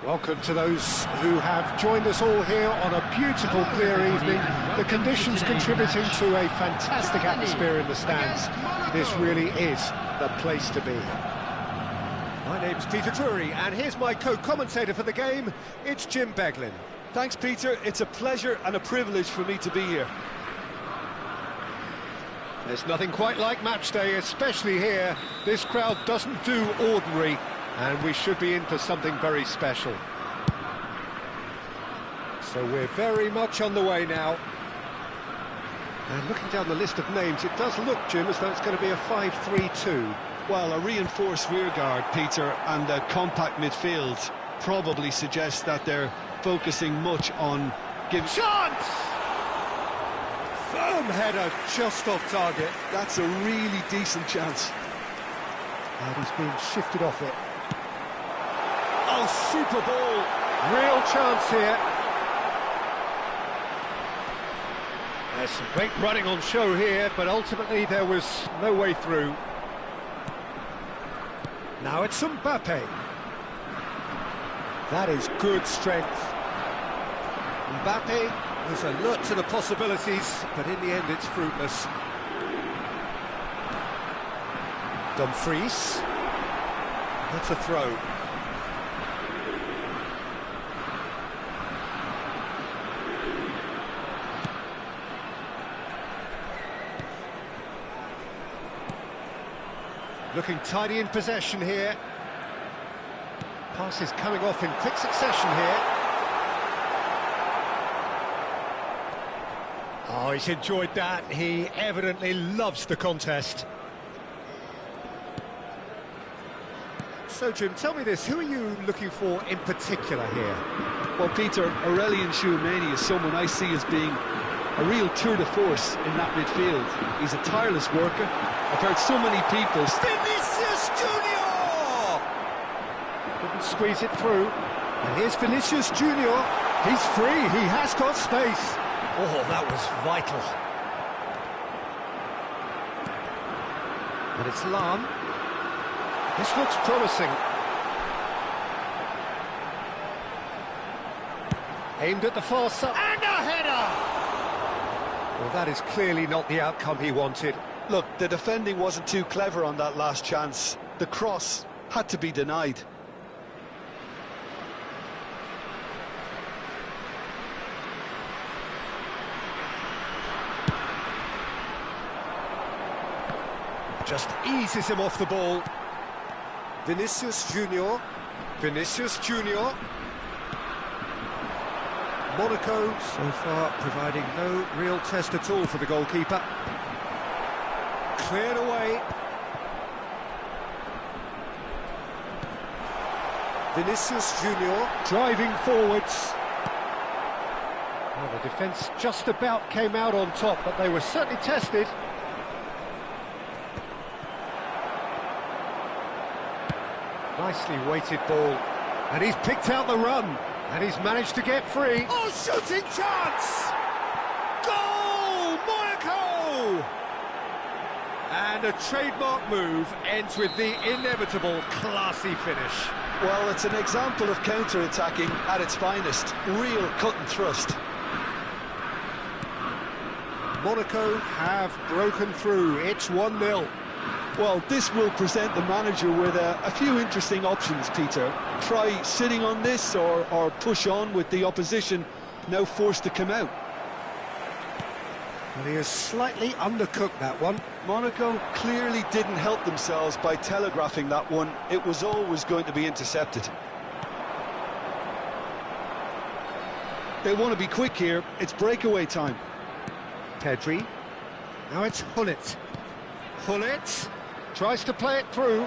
Welcome to those who have joined us all here on a beautiful, clear evening. The conditions contributing to a fantastic atmosphere in the stands. This really is the place to be. My name's Peter Drury, and here's my co-commentator for the game. It's Jim Beglin. Thanks, Peter. It's a pleasure and a privilege for me to be here. There's nothing quite like match day, especially here. This crowd doesn't do ordinary, and we should be in for something very special. So we're very much on the way now. And looking down the list of names, it does look, Jim, as though it's going to be a 5-3-2. Well, a reinforced rearguard, Peter, and a compact midfield probably suggests that they're focusing much on giving... Chance! Firm header, just off target. That's a really decent chance. And he's being shifted off it. Oh, super ball! Real chance here. There's some great running on show here, but ultimately there was no way through. Now it's Mbappe. That is good strength. Mbappe was alert to the possibilities, but in the end it's fruitless. Dumfries. That's a throw. Looking tidy in possession here. Passes coming off in quick succession here. Oh, he's enjoyed that. He evidently loves the contest. So, Jim, tell me this, who are you looking for in particular here? Well, Peter, Aurelien Tchouameni is someone I see as being a real tour de force in that midfield. He's a tireless worker. I've heard so many people... Vinicius Junior! Couldn't squeeze it through. And here's Vinicius Junior. He's free, he has got space. Oh, that was vital. And it's Lam. This looks promising. Aimed at the far side. And a header! Well, that is clearly not the outcome he wanted. Look, the defending wasn't too clever on that last chance. The cross had to be denied. Just eases him off the ball. Vinicius Junior. Vinicius Junior. Monaco so far providing no real test at all for the goalkeeper. Cleared away. Vinicius Junior driving forwards. Well, the defence just about came out on top, but they were certainly tested. Nicely weighted ball, and he's picked out the run, and he's managed to get free. Oh, shooting chance! Goal, Monaco! And a trademark move ends with the inevitable classy finish. Well, it's an example of counter-attacking at its finest. Real cut and thrust. Monaco have broken through. It's 1-0. Well, this will present the manager with a few interesting options, Peter. Try sitting on this or push on with the opposition now forced to come out. Well, he has slightly undercooked that one. Monaco clearly didn't help themselves by telegraphing that one. It was always going to be intercepted. They want to be quick here. It's breakaway time. Pedri. Now it's Gullit. Gullit tries to play it through.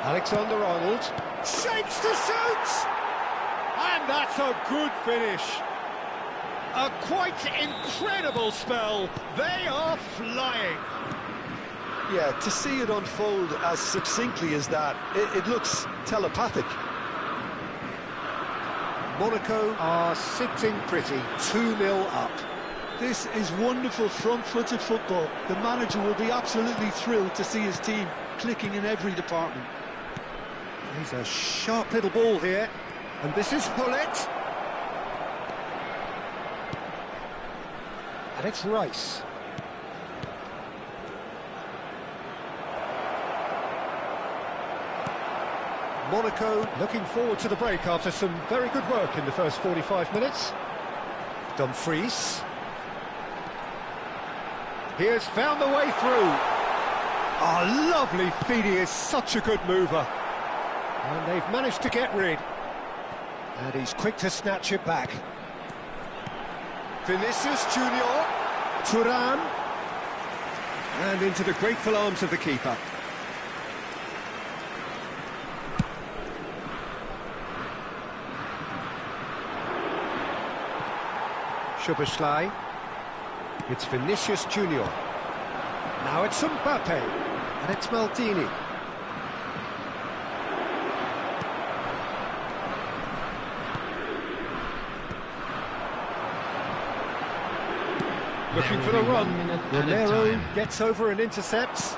Alexander-Arnold shapes to shoot! And that's a good finish. A quite incredible spell. They are flying. Yeah, to see it unfold as succinctly as that, it looks telepathic. Monaco are sitting pretty, 2-0 up. This is wonderful front-footed football. The manager will be absolutely thrilled to see his team clicking in every department. He's a sharp little ball here, and this is Gullit. And it's Rice. Monaco looking forward to the break after some very good work in the first 45 minutes. Dumfries. He has found the way through. Oh, lovely feed. He is such a good mover. And they've managed to get rid. And he's quick to snatch it back. Vinicius Junior. Thuram. And into the grateful arms of the keeper. Szoboszlai. It's Vinicius Junior. Now it's Mbappe, and it's Maldini. Looking for the run. Romero gets over and intercepts.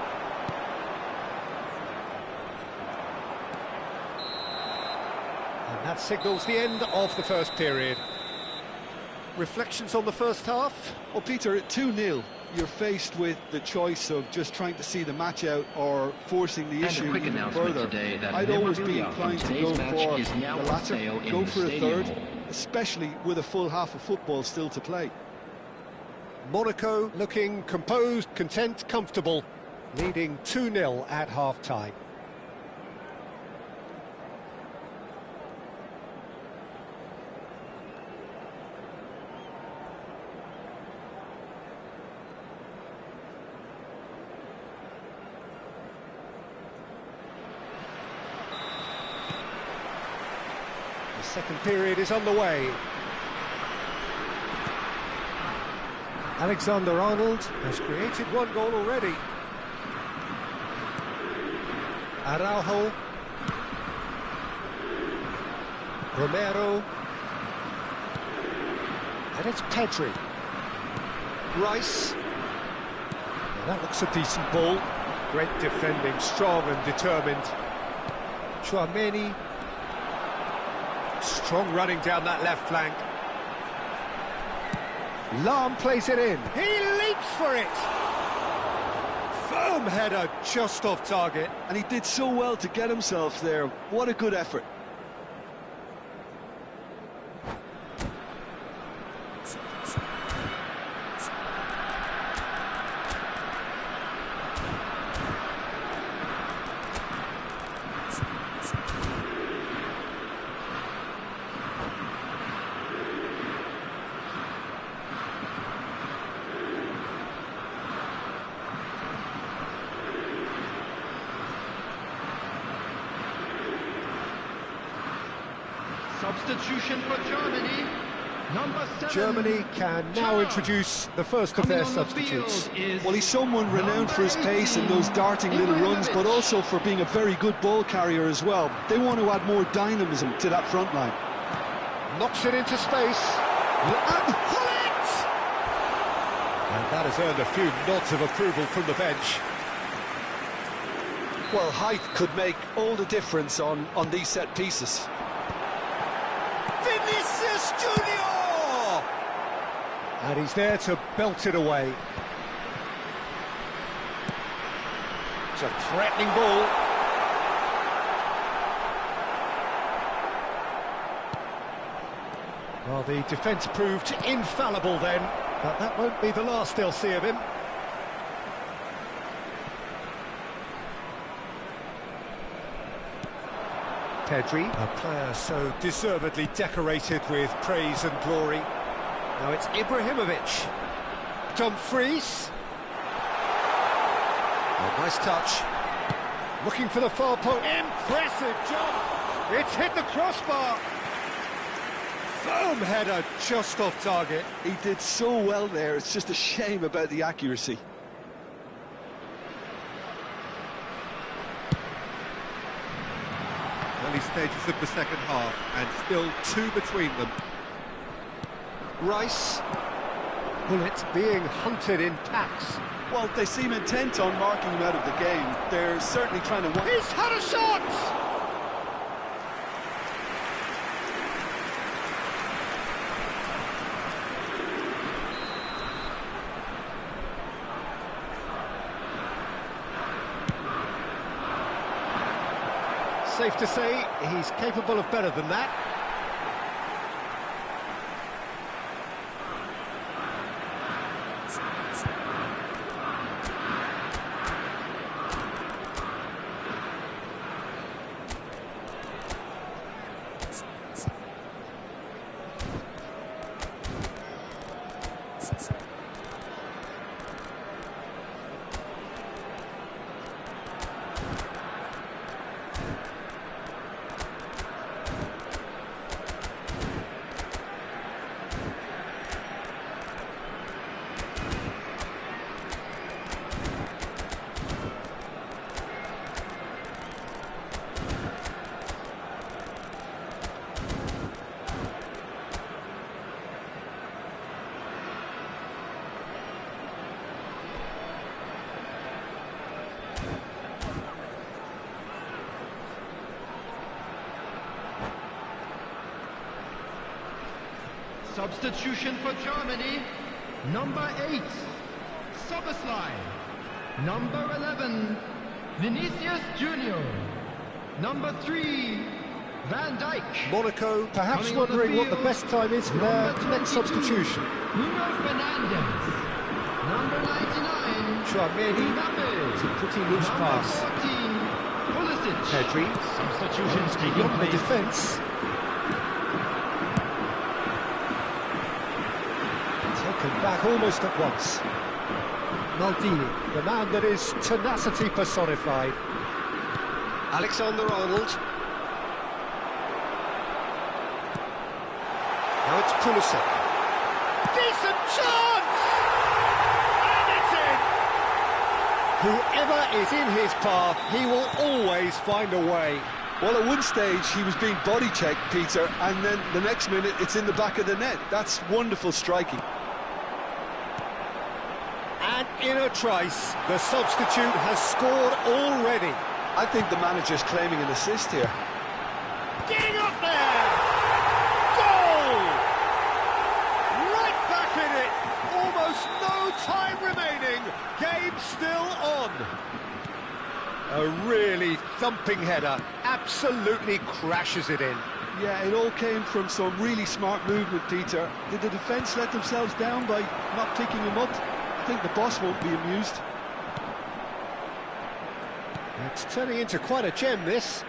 And that signals the end of the first period. Reflections on the first half? Well, Peter, at 2-0, you're faced with the choice of just trying to see the match out or forcing the issue even further. I'd always be inclined to go for the latter, go for a third, especially with a full half of football still to play. Monaco looking composed, content, comfortable, leading 2-0 at half-time. The second period is underway. Alexander-Arnold has created one goal already. Araujo. Romero. And it's Pedri. Rice. Now that looks a decent ball. Great defending, strong and determined. Tchouaméni. Strong running down that left flank. Lahm plays it in. He leaps for it. Firm header just off target. And he did so well to get himself there. What a good effort. Substitution for Germany. Number 7. Germany can now introduce the first of their substitutes. Well, he's someone renowned for his pace and those darting little runs, but also for being a very good ball carrier as well. They want to add more dynamism to that front line. Knocks it into space. And that has earned a few nods of approval from the bench. Well, height could make all the difference on these set pieces. Vinicius Junior! And he's there to belt it away. It's a threatening ball. Well, the defence proved infallible then, but that won't be the last they'll see of him. Pedri, a player so deservedly decorated with praise and glory. Now it's Ibrahimovic. Dumfries. Oh, nice touch. Looking for the far post. Impressive jump. It's hit the crossbar. Firm header just off target. He did so well there. It's just a shame about the accuracy. Early stages of the second half, and still 2 between them. Rice. Bullet being hunted in packs. Well, they seem intent on marking him out of the game. They're certainly trying to... He's had a shot! Safe to say, he's capable of better than that. Substitution for Germany. Number 8, Szoboszlai. Number 11, Vinicius Junior. Number 3, Van Dijk. Monaco perhaps wondering what the best time is for their next substitution. Bruno Fernandes. Number 99, Tchouaméni. It's a pretty loose pass. 14, Pulisic. Pedri. Substitutions Beyond the defence. Taken back almost at once. Maldini, the man that is tenacity personified. Alexander-Arnold. Now it's Pulisic. Decent chance! And it's in! Whoever is in his path, he will always find a way. Well, at one stage, he was being body-checked, Peter, and then the next minute, it's in the back of the net. That's wonderful striking. And in a trice, the substitute has scored already. I think the manager's claiming an assist here. Getting up there! Goal! Right back in it! no time remaining. Game still on. A really thumping header, absolutely crashes it in. Yeah, it all came from some really smart movement, Peter. Did the defence let themselves down by not picking him up? I think the boss won't be amused. It's turning into quite a gem, this.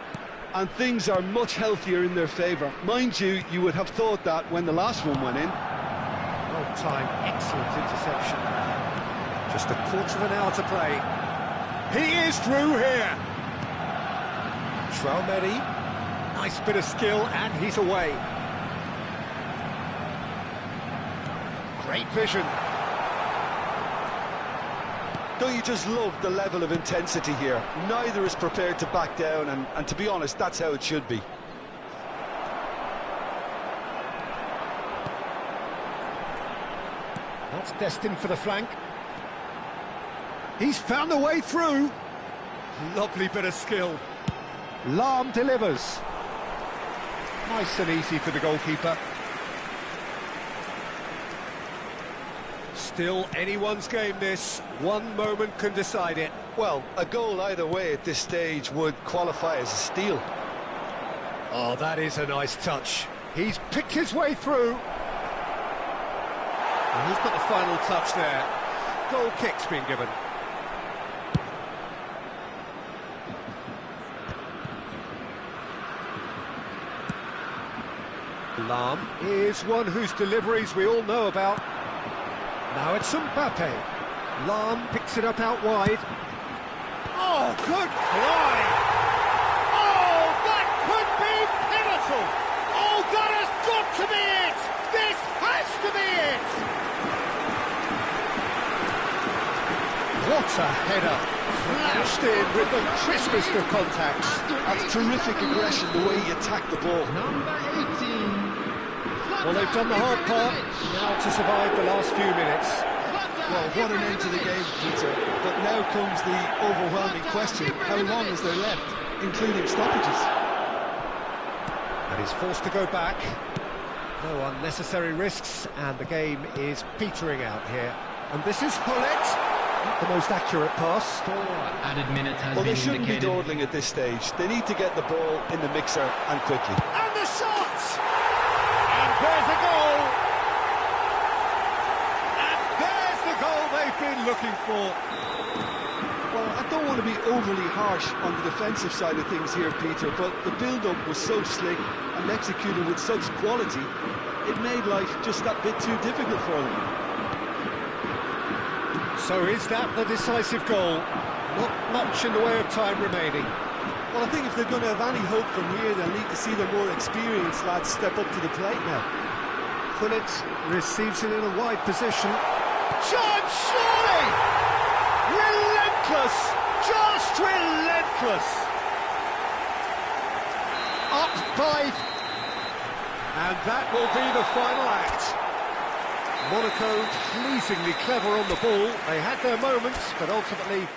And things are much healthier in their favour. Mind you, you would have thought that when the last one went in. Well timed, excellent interception. Just a quarter of an hour to play. He is through here. Traumeri, nice bit of skill, and he's away. Great vision. Don't you just love the level of intensity here? Neither is prepared to back down, and to be honest, that's how it should be. That's destined for the flank. He's found a way through. Lovely bit of skill. Lahm delivers. Nice and easy for the goalkeeper. Still anyone's game, this. One moment can decide it. Well, a goal either way at this stage would qualify as a steal. Oh, that is a nice touch. He's picked his way through. And who's got the final touch there? Goal kick's been given. Lahm is one whose deliveries we all know about. Now it's Mbappe. Lahm picks it up out wide. Oh, good fly! Oh, that could be pivotal! Oh, that has got to be it! This has to be it! What a header! Flashed in with the crispest of contacts. That's terrific aggression, the way he attacked the ball. Number 18. Well, they've done the hard part, now to survive the last few minutes. Well, what an end to the game, Peter. But now comes the overwhelming question, how long is there left, including stoppages? And he's forced to go back. No unnecessary risks, and the game is petering out here. And this is Hullet, not the most accurate pass. Added minute has Well, been they shouldn't be indicated. dawdling at this stage. They need to get the ball in the mixer, and quickly. And the shot! And there's a goal! And there's the goal they've been looking for. Well, I don't want to be overly harsh on the defensive side of things here, Peter, but the build-up was so slick and executed with such quality, it made life just that bit too difficult for them. So is that the decisive goal? Not much in the way of time remaining. Well, I think if they're going to have any hope from here, they'll need to see their more experienced lads step up to the plate now. Hullet receives it in a wide position. Chance, surely! Relentless! Just relentless! Up by... And that will be the final act. Monaco pleasingly clever on the ball. They had their moments, but ultimately...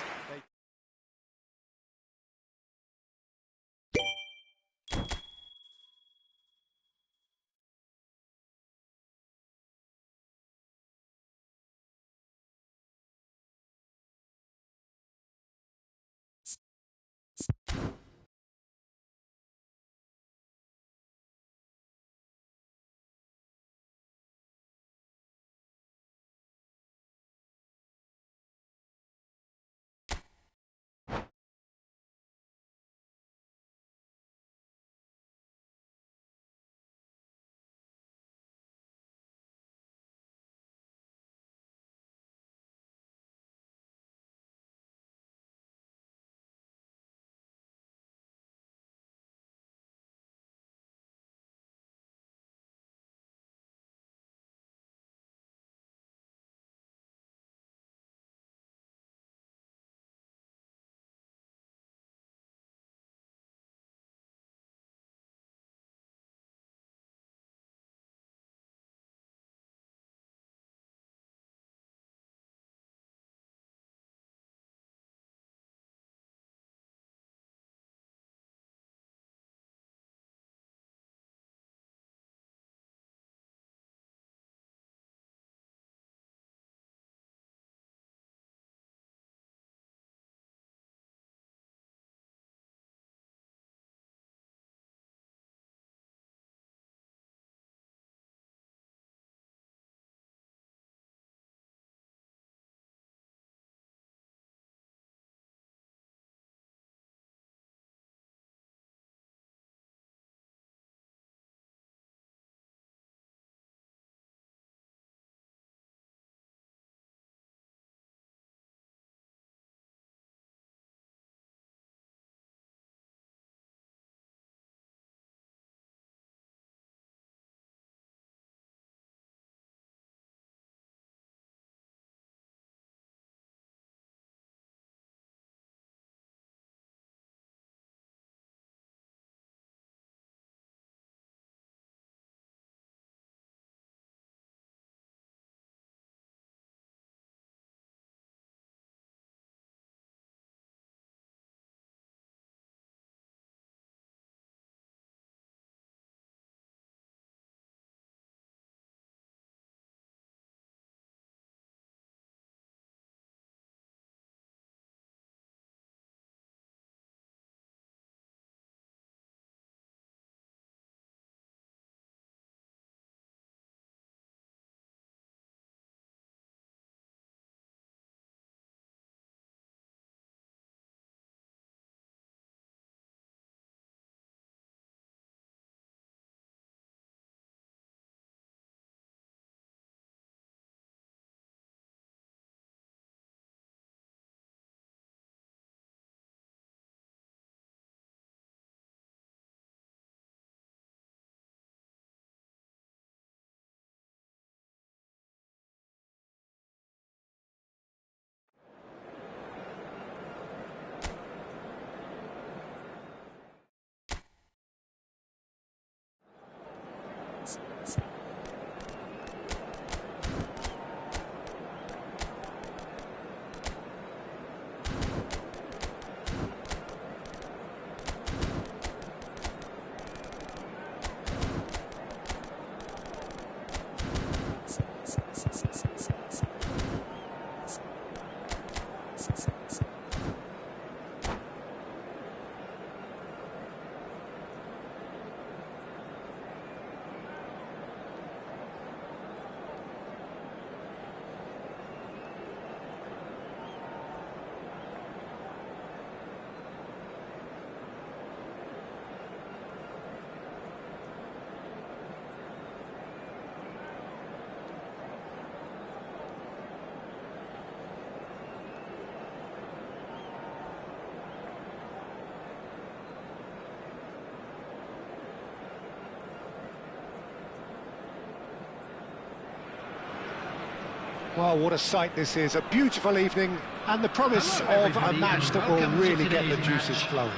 Well, what a sight this is. A beautiful evening and the promise of a match that will really get the juices flowing.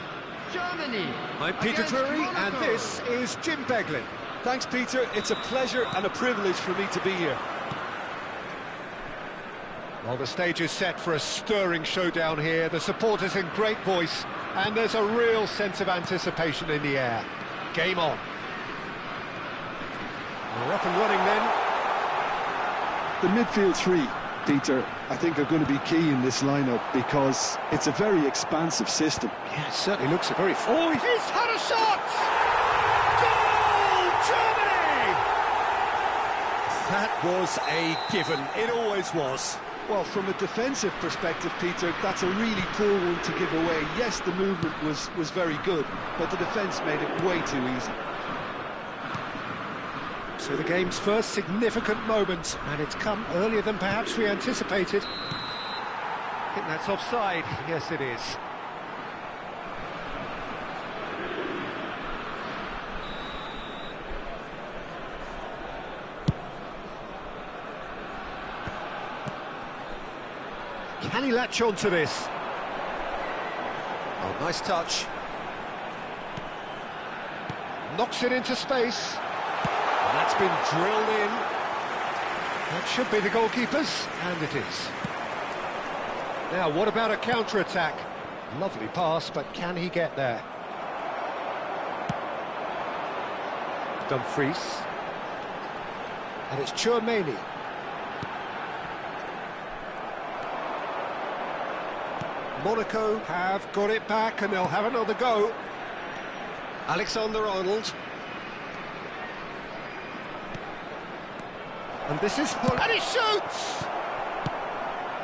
Germany. I'm Peter Drury and this is Jim Beglin. Thanks, Peter. It's a pleasure and a privilege for me to be here. Well, the stage is set for a stirring showdown here. The supporters in great voice, and there's a real sense of anticipation in the air. Game on. We're up and running then. The midfield three, Peter, I think are going to be key in this lineup because it's a very expansive system. Yeah, it certainly looks a very... Oh, he's had a shot! Goal, Germany! That was a given. It always was. Well, from a defensive perspective, Peter, that's a really poor one to give away. Yes, the movement was very good, but the defence made it way too easy. So the game's first significant moment, and it's come earlier than perhaps we anticipated. I think that's offside. Yes, it is. Can he latch on to this? Oh, nice touch. Knocks it into space. And that's been drilled in. That should be the goalkeeper's, and it is. Now, what about a counter-attack? Lovely pass, but can he get there? Dumfries. And it's Tchouaméni. Monaco have got it back and they'll have another go. Alexander-Arnold. And this is... And he shoots!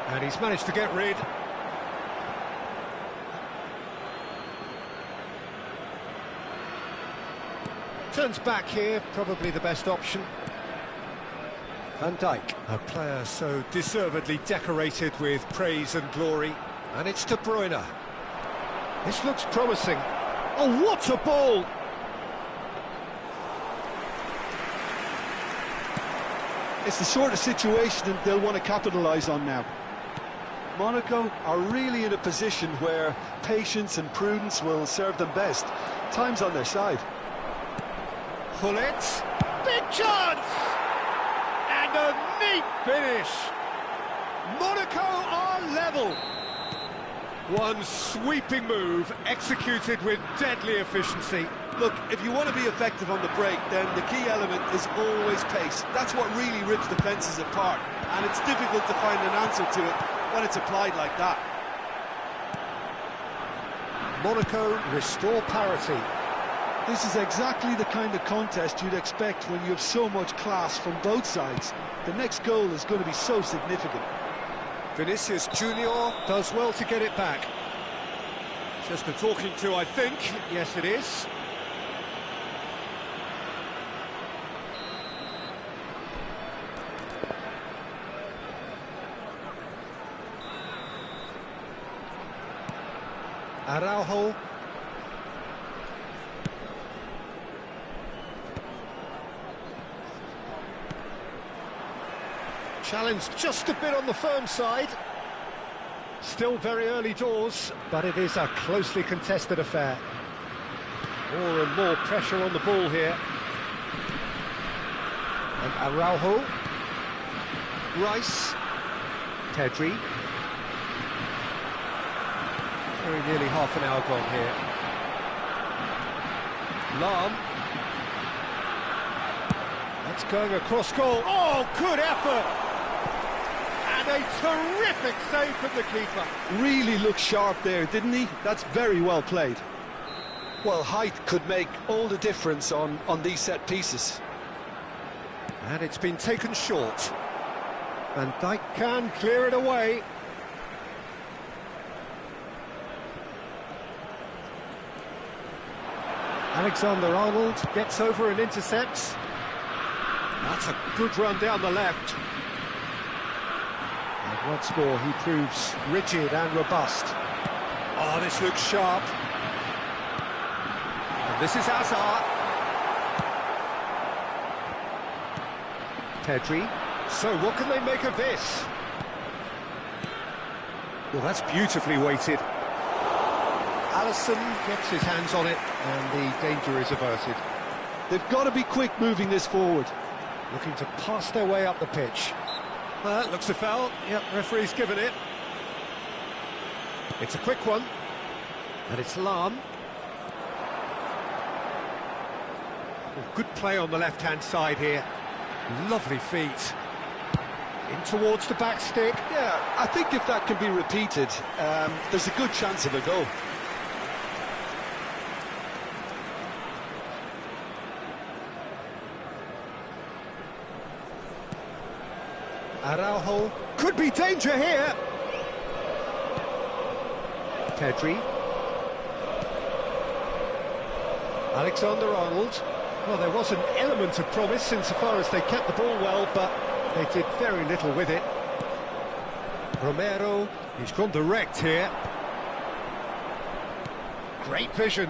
And he's managed to get rid. Turns back here, probably the best option. Van Dijk, a player so deservedly decorated with praise and glory. And it's De Bruyne. This looks promising. Oh, what a ball! It's the sort of situation that they'll want to capitalise on now. Monaco are really in a position where patience and prudence will serve them best. Time's on their side. Gullit, big chance! And a neat finish! Monaco are level! One sweeping move, executed with deadly efficiency. Look, if you want to be effective on the break, then the key element is always pace. That's what really rips defences apart, and it's difficult to find an answer to it when it's applied like that. Monaco restore parity. This is exactly the kind of contest you'd expect when you have so much class from both sides. The next goal is going to be so significant. Vinicius Junior does well to get it back. Just a talking to, I think. Yes, it is. Araujo. Challenge just a bit on the firm side. Still very early doors, but it is a closely contested affair. More and more pressure on the ball here. And Araujo. Rice. Pedri. Very nearly half an hour gone here. Lahm. That's going across goal. Oh, good effort! And a terrific save from the keeper. Really looked sharp there, didn't he? That's very well played. Well, height could make all the difference on these set pieces. And it's been taken short. Van Dijk can clear it away. Alexander-Arnold gets over and intercepts. That's a good run down the left. And once more he proves rigid and robust. Oh, this looks sharp. And this is Hazard. Pedri, So what can they make of this? Well, that's beautifully weighted. Alisson gets his hands on it, and the danger is averted. They've got to be quick moving this forward. Looking to pass their way up the pitch. Well, that looks a foul. Yep, referee's given it. It's a quick one. And it's Lahm. Well, good play on the left-hand side here. Lovely feet. In towards the back stick. Yeah, I think if that can be repeated, there's a good chance of a goal. Araujo, could be danger here. Pedri. Alexander-Arnold. Well, there was an element of promise insofar as they kept the ball well, but they did very little with it. Romero, he's gone direct here. Great vision.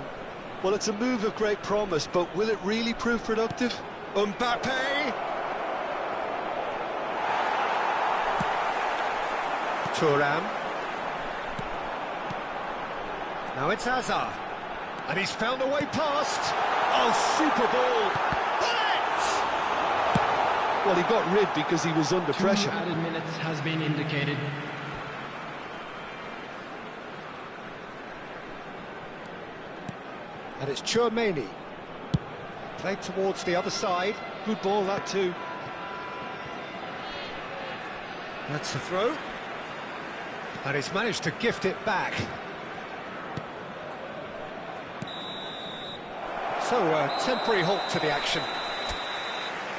Well, it's a move of great promise, but will it really prove productive? Mbappe. Thuram. Now it's Hazard. And he's found a way past. Oh, super ball. Well, he got rid because he was under pressure. 2 added minutes has been indicated. And it's Tchouaméni. Played towards the other side. Good ball, that too. That's the throw. And he's managed to gift it back. So, a temporary halt to the action.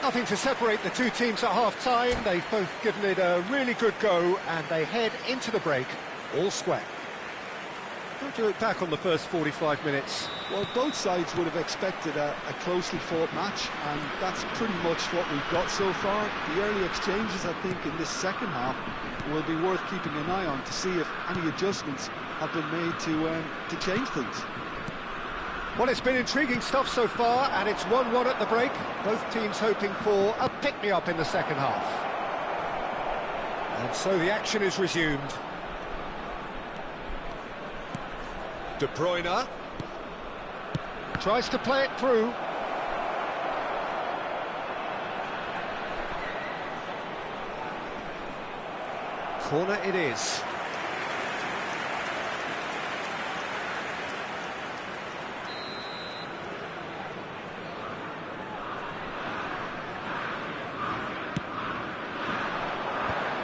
Nothing to separate the two teams at half-time. They've both given it a really good go, and they head into the break all square. How do you look back on the first 45 minutes? Well, both sides would have expected a closely fought match, and that's pretty much what we've got so far. The early exchanges, I think, in this second half will be worth keeping an eye on to see if any adjustments have been made to change things. Well, it's been intriguing stuff so far, and it's 1-1 at the break. Both teams hoping for a pick-me-up in the second half. And so the action is resumed. De Bruyne tries to play it through. Corner it is.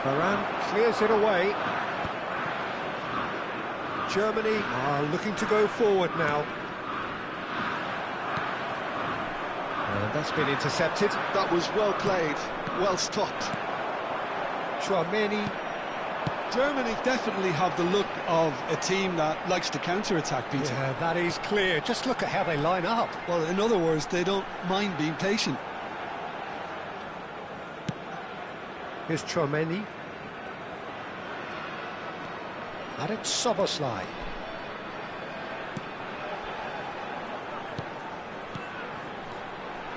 Varane clears it away. Germany are looking to go forward now. And that's been intercepted. That was well played, well stopped. Tchouaméni. Germany definitely have the look of a team that likes to counter-attack, Peter. Yeah, that is clear. Just look at how they line up. Well, in other words, they don't mind being patient. Here's Tchouaméni. And it's Szoboszlai.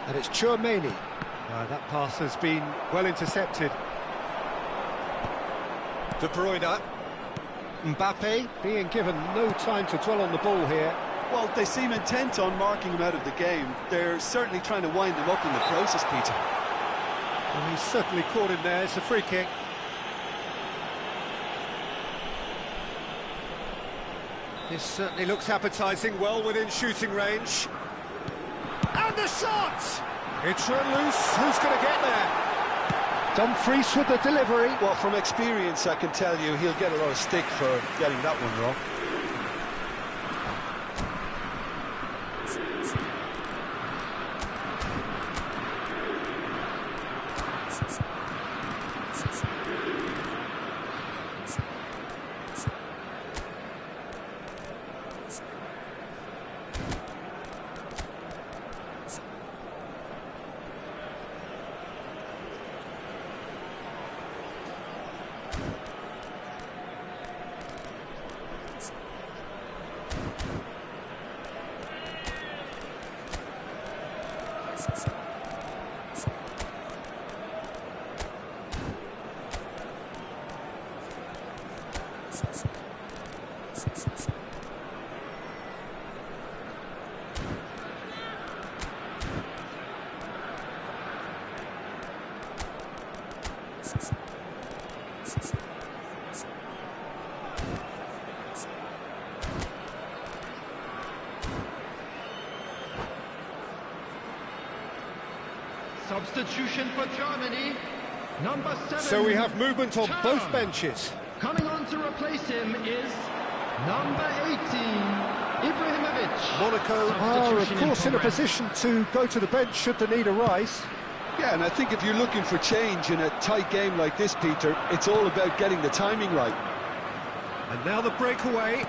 And it's Tchouaméni. That pass has been well intercepted. De Bruyne. Mbappe being given no time to dwell on the ball here. Well, they seem intent on marking him out of the game. They're certainly trying to wind him up in the process, Peter. And he's certainly caught him there. It's a free kick. This certainly looks appetising, well within shooting range. And the shot! It's run loose. Who's going to get there? Dumfries with the delivery. Well, from experience, I can tell you he'll get a lot of stick for getting that one wrong. Substitution for Germany, number 7. So we have movement on both benches. Coming on to replace him is number 18, Ibrahimovic. Monaco are, of course, in a position to go to the bench should the need arise. Yeah, and I think if you're looking for change in a tight game like this, Peter, it's all about getting the timing right. And now the breakaway.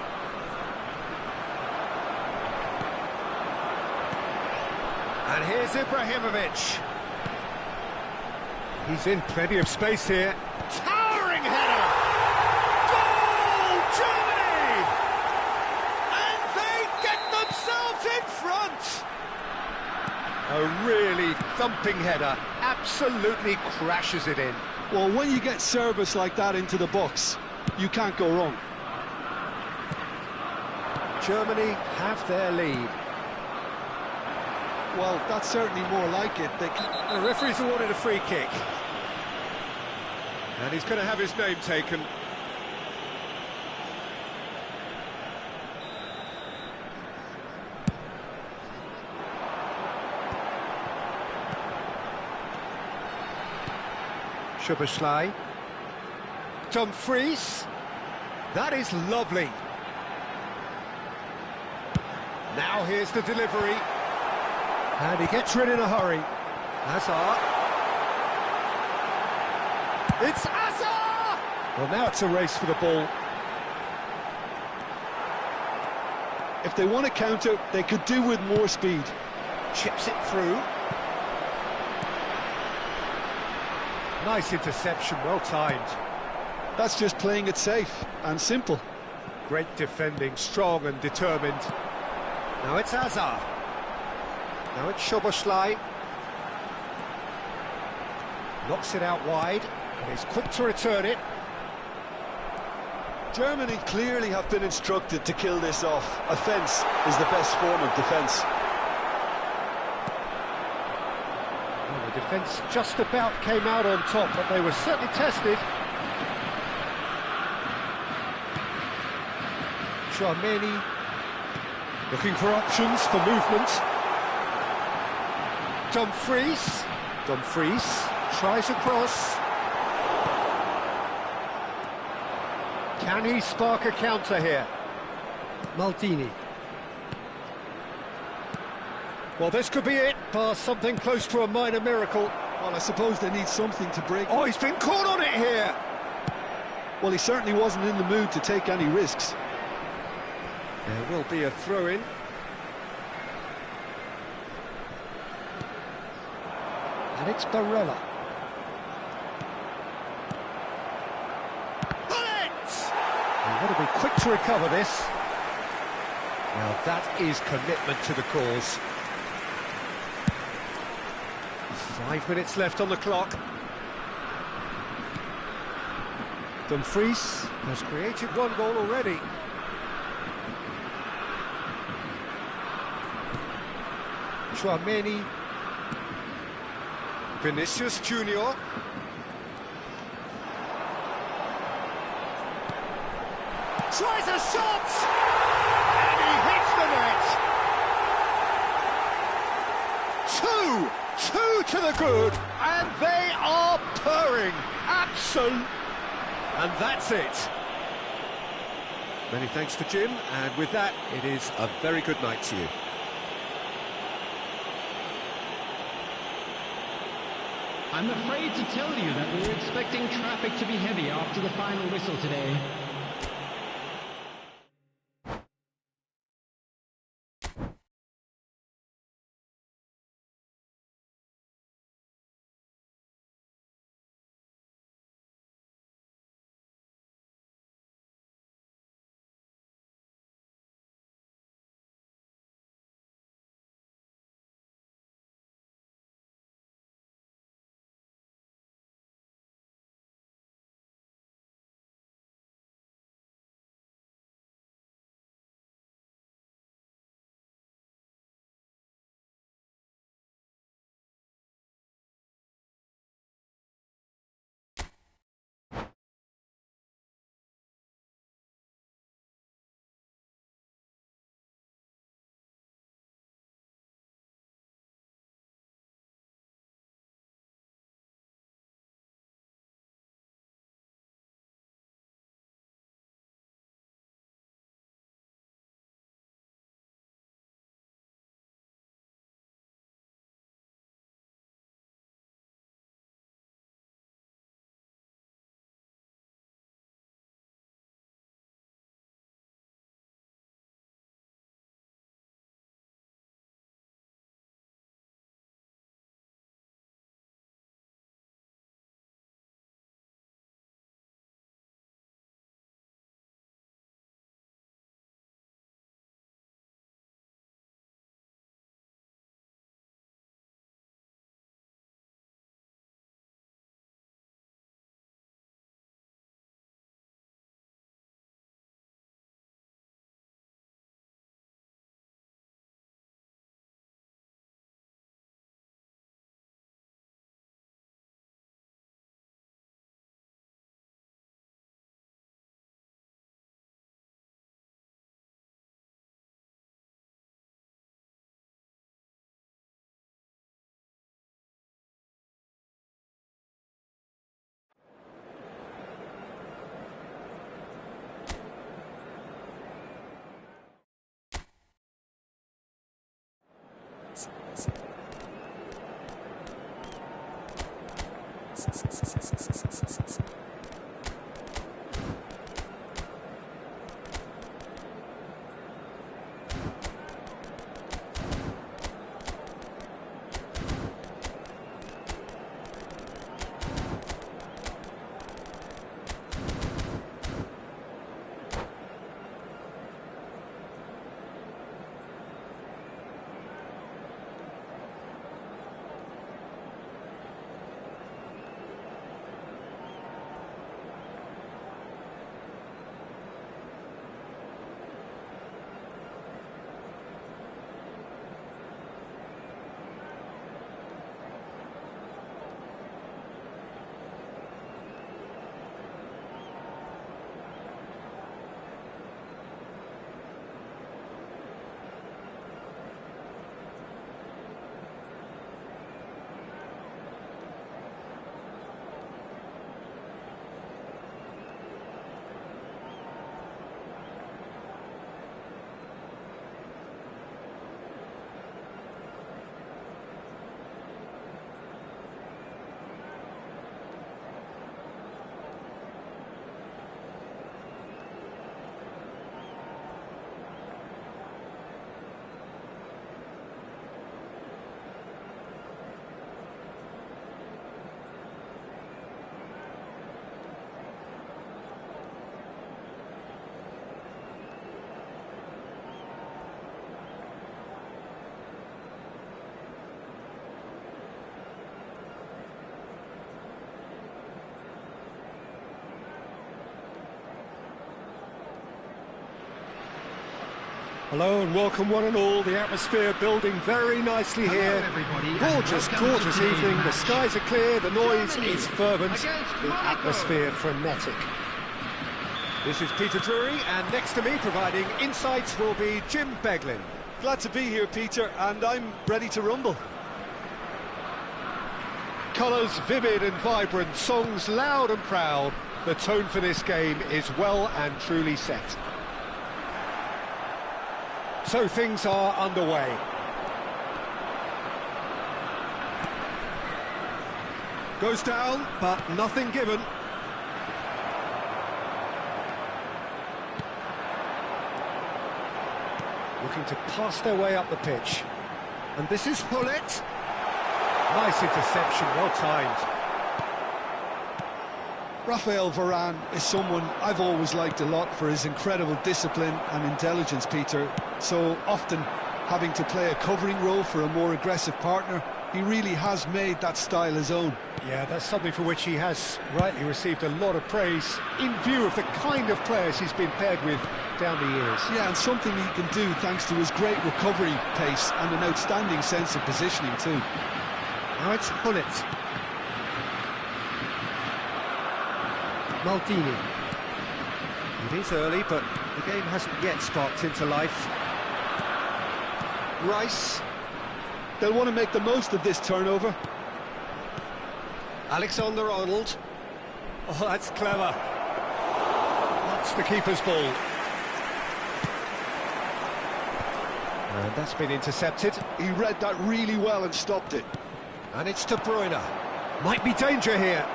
And here's Ibrahimovic. He's in plenty of space here. Towering header! Goal, Germany! And they get themselves in front! A really thumping header, absolutely crashes it in. Well, when you get service like that into the box, you can't go wrong. Germany have their lead. Well, that's certainly more like it. The referee's awarded a free kick. And he's going to have his name taken. Szoboszlai. Dumfries. That is lovely. Now here's the delivery. And he gets rid in a hurry. Hazard. It's Hazard! Well, now it's a race for the ball. If they want to counter, they could do with more speed. Chips it through. Nice interception, well timed. That's just playing it safe and simple. Great defending, strong and determined. Now it's Hazard. Now it's Szoboszlai. Knocks it out wide, and is quick to return it. Germany clearly have been instructed to kill this off. Offence is the best form of defence. Well, the defence just about came out on top, but they were certainly tested. Tchouaméni looking for options for movement. Dumfries. Dumfries tries a cross. Can he spark a counter here? Maldini. Well, this could be it, bar something close to a minor miracle. Well, I suppose they need something to break. Oh, he's been caught on it here! Well, he certainly wasn't in the mood to take any risks. There will be a throw-in. And it's Barella. You've got to be quick to recover this. Now that is commitment to the cause. 5 minutes left on the clock. Dumfries has created one goal already. Tchouaméni. Vinicius Junior. Tries a shot! And he hits the net! Two to the good, and they are purring. Absolute. And that's it. Many thanks to Jim, and with that, it is a very good night to you. I'm afraid to tell you that we were expecting traffic to be heavy after the final whistle today. Hello and welcome one and all. The atmosphere building very nicely here. Gorgeous, gorgeous evening. The skies are clear, the noise is fervent, the atmosphere frenetic. This is Peter Drury, and next to me providing insights will be Jim Beglin. Glad to be here, Peter, and I'm ready to rumble. Colours vivid and vibrant, songs loud and proud. The tone for this game is well and truly set. So things are underway. Goes down, but nothing given. Looking to pass their way up the pitch. And this is Hullet. Nice interception, well timed. Raphael Varane is someone I've always liked a lot for his incredible discipline and intelligence, Peter. So often having to play a covering role for a more aggressive partner, he really has made that style his own. Yeah, that's something for which he has rightly received a lot of praise in view of the kind of players he's been paired with down the years. Yeah, and something he can do thanks to his great recovery pace and an outstanding sense of positioning too. Now it's Hullet. Maldini. It is early, but the game hasn't yet sparked into life. Rice. They'll want to make the most of this turnover. Alexander-Arnold. Oh, that's clever. That's the keeper's ball. And that's been intercepted. He read that really well and stopped it. And it's De Bruyne. Might be danger here.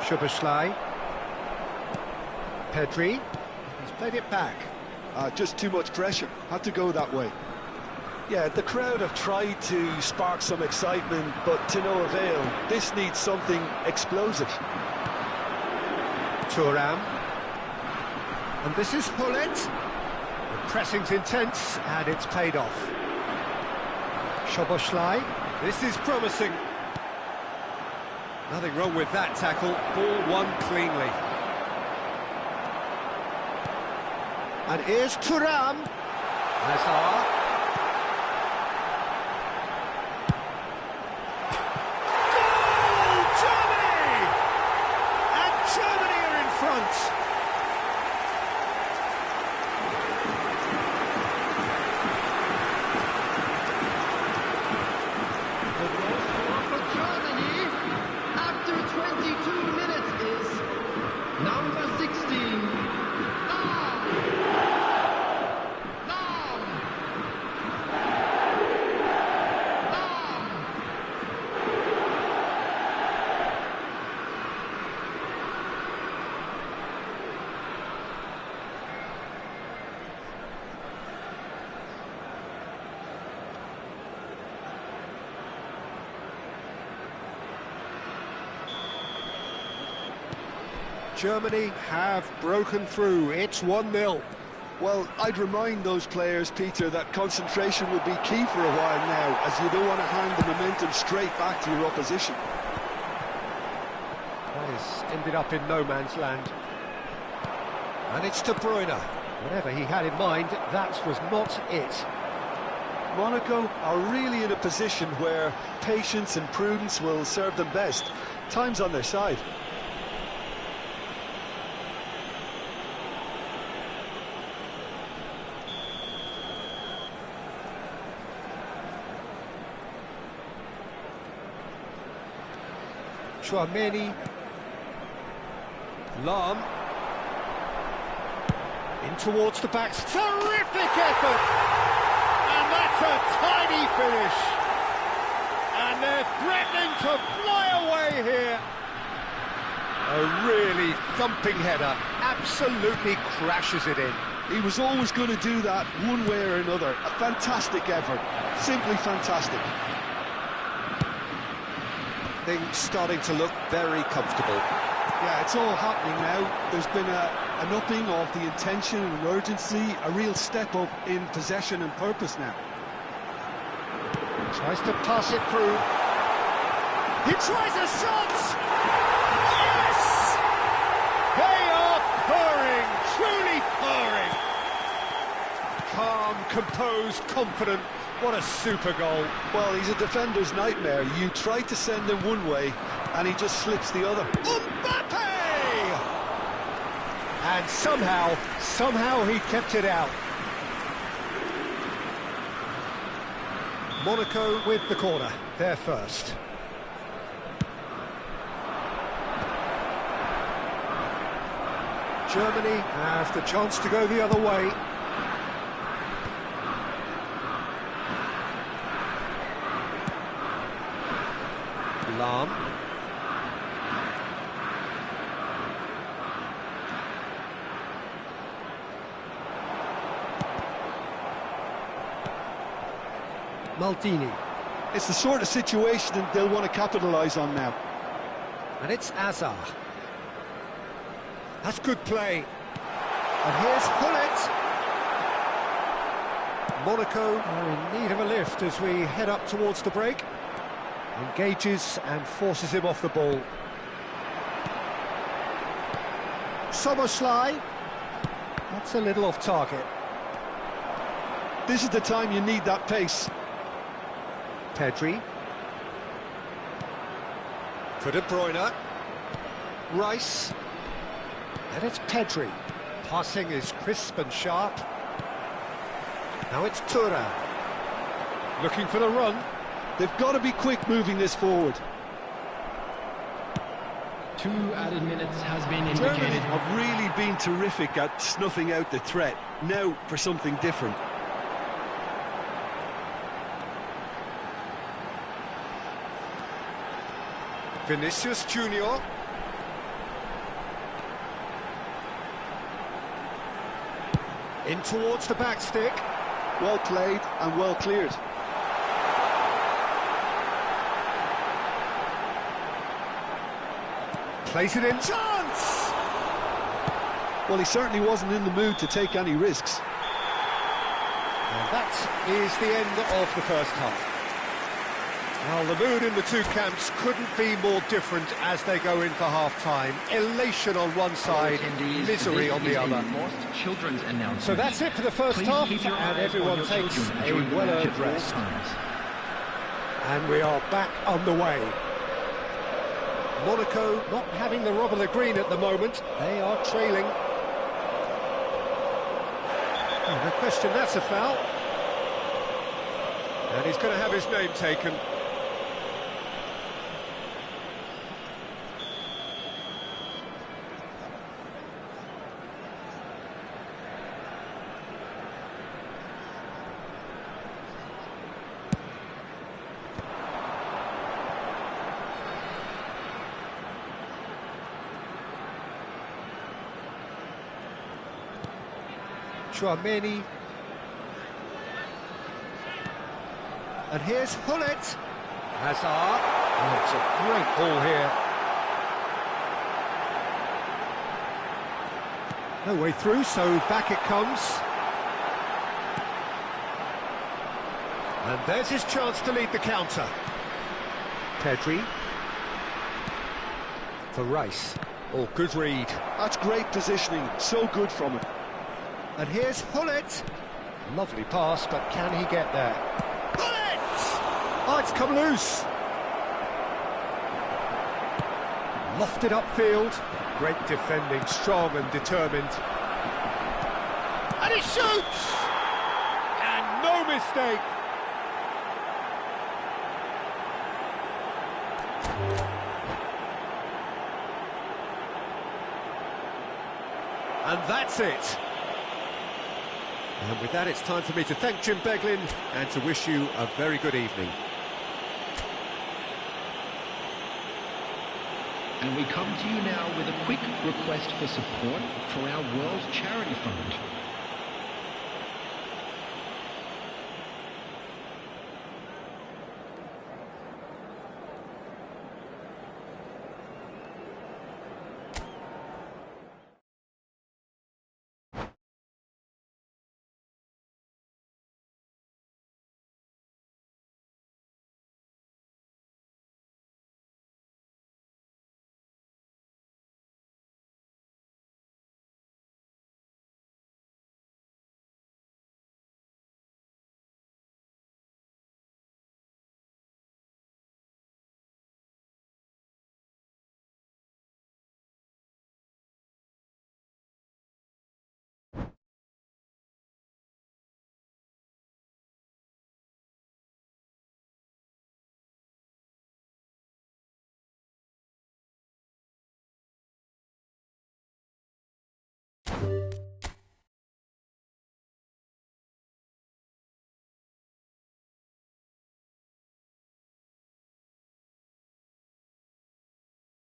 Szoboszlai. Pedri. He's played it back. Just too much pressure. Had to go that way. Yeah, the crowd have tried to spark some excitement, but to no avail. This needs something explosive. Thuram. And this is Hullet. The pressing's intense, and it's paid off. Szoboszlai. This is promising. Nothing wrong with that tackle. Ball won cleanly. And here's Thuram. Hazard. Goal! Germany! And Germany are in front. Germany have broken through. It's 1-0. Well, I'd remind those players, Peter, that concentration will be key for a while now, as you don't want to hand the momentum straight back to your opposition. That has ended up in no man's land. And it's De Bruyne. Whatever he had in mind, that was not it. Monaco are really in a position where patience and prudence will serve them best. Time's on their side. Tchouaméni. Lahm. In towards the backs. Terrific effort! And that's a tiny finish. And they're threatening to fly away here. A really thumping header. Absolutely crashes it in. He was always going to do that one way or another. A fantastic effort. Simply fantastic. Things starting to look very comfortable. Yeah, it's all happening now. There's been an upping of the intention and urgency, a real step up in possession and purpose now. Tries to pass it through. He tries a shot! Yes! They are purring, truly purring. Calm, composed, confident. What a super goal. Well, he's a defender's nightmare. You try to send him one way, and he just slips the other. Mbappe! And somehow he kept it out. Monaco with the corner, they're first. Germany have the chance to go the other way. Lahm. Maldini. It's the sort of situation that they'll want to capitalise on now. And it's Hazard. That's good play. And here's Hullet. Monaco are in need of a lift as we head up towards the break. Engages and forces him off the ball. Szoboszlai. That's a little off target. This is the time you need that pace. Pedri. For De Bruyne. Rice. And it's Pedri. Passing is crisp and sharp. Now it's Thuram. Looking for the run. They've got to be quick moving this forward. 2 added minutes has been indicated. Germany have really been terrific at snuffing out the threat. Now for something different. Vinicius Junior. In towards the back stick. Well played and well cleared. Plays it in. Chance! Well, he certainly wasn't in the mood to take any risks. And that is the end of the first half. Well, the mood in the two camps couldn't be more different as they go in for half-time. Elation on one side, misery on the other. So that's it for the first half, and everyone takes a well-earned rest. And we are back on the way. Monaco not having the rub of the green at the moment. They are trailing. Oh, no question, that's a foul. And he's going to have his name taken. Tchouaméni. And here's Hullet. Hazard. Oh, it's a great ball here. No way through, so back it comes. And there's his chance to lead the counter. Pedri. For Rice. Oh, good read. That's great positioning, so good from him. And here's Hullet. Lovely pass, but can he get there? Hullet! Oh, it's come loose. Lofted upfield. Great defending, strong and determined. And he shoots! And no mistake. And that's it. And with that, it's time for me to thank Jim Beglin and to wish you a very good evening. And we come to you now with a quick request for support for our World Charity Fund.